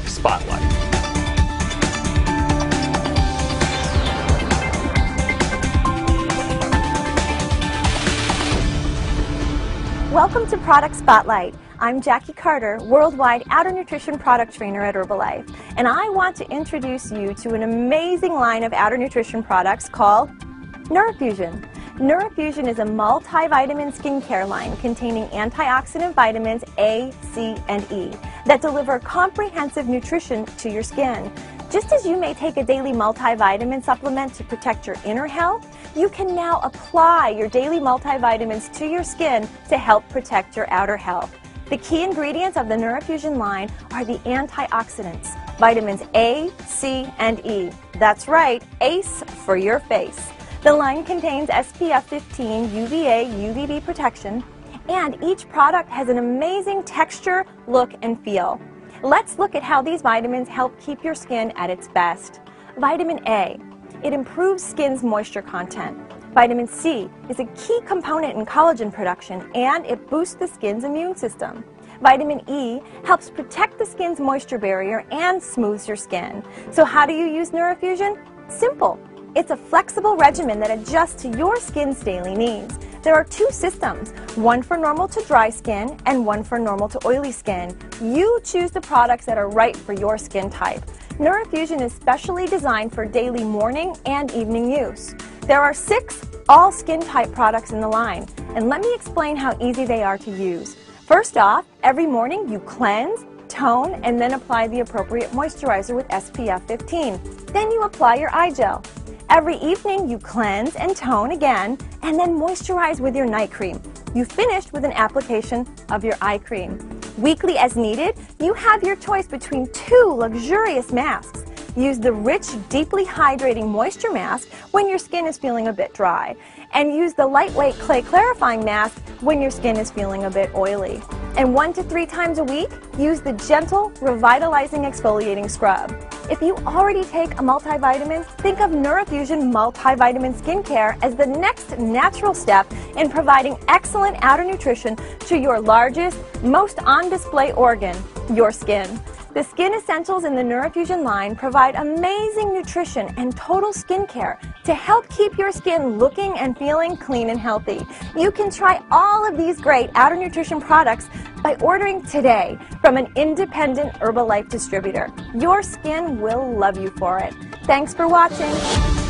Spotlight. Welcome to Product Spotlight. I'm Jackie Carter, Worldwide Outer Nutrition Product Trainer at Herbalife, and I want to introduce you to an amazing line of outer nutrition products called Neurofusion. Neurofusion is a multivitamin skincare line containing antioxidant vitamins A, C, and E that deliver comprehensive nutrition to your skin. Just as you may take a daily multivitamin supplement to protect your inner health, you can now apply your daily multivitamins to your skin to help protect your outer health. The key ingredients of the Neurofusion line are the antioxidants, vitamins A, C, and E. That's right, ACE for your face. The line contains SPF 15 UVA, UVB protection, and each product has an amazing texture, look, and feel. Let's look at how these vitamins help keep your skin at its best. Vitamin A, it improves skin's moisture content. Vitamin C is a key component in collagen production, and it boosts the skin's immune system. Vitamin E helps protect the skin's moisture barrier and smooths your skin. So how do you use Neurofusion? Simple. It's a flexible regimen that adjusts to your skin's daily needs. There are two systems, one for normal to dry skin and one for normal to oily skin. You choose the products that are right for your skin type. Neurofusion is specially designed for daily morning and evening use. There are 6 all skin type products in the line, and let me explain how easy they are to use. First off, every morning you cleanse, tone, and then apply the appropriate moisturizer with SPF 15. Then you apply your eye gel. Every evening you cleanse and tone again, and then moisturize with your night cream. You finished with an application of your eye cream. Weekly as needed, you have your choice between 2 luxurious masks. Use the rich, deeply hydrating moisture mask when your skin is feeling a bit dry, and use the lightweight clay clarifying mask when your skin is feeling a bit oily. And 1 to 3 times a week, use the gentle, revitalizing exfoliating scrub. If you already take a multivitamin, think of Neurofusion Multivitamin Skincare as the next natural step in providing excellent outer nutrition to your largest, most on-display organ, your skin. The skin essentials in the Neurofusion line provide amazing nutrition and total skincare to help keep your skin looking and feeling clean and healthy. You can try all of these great outer nutrition products by ordering today from an independent Herbalife distributor. Your skin will love you for it. Thanks for watching.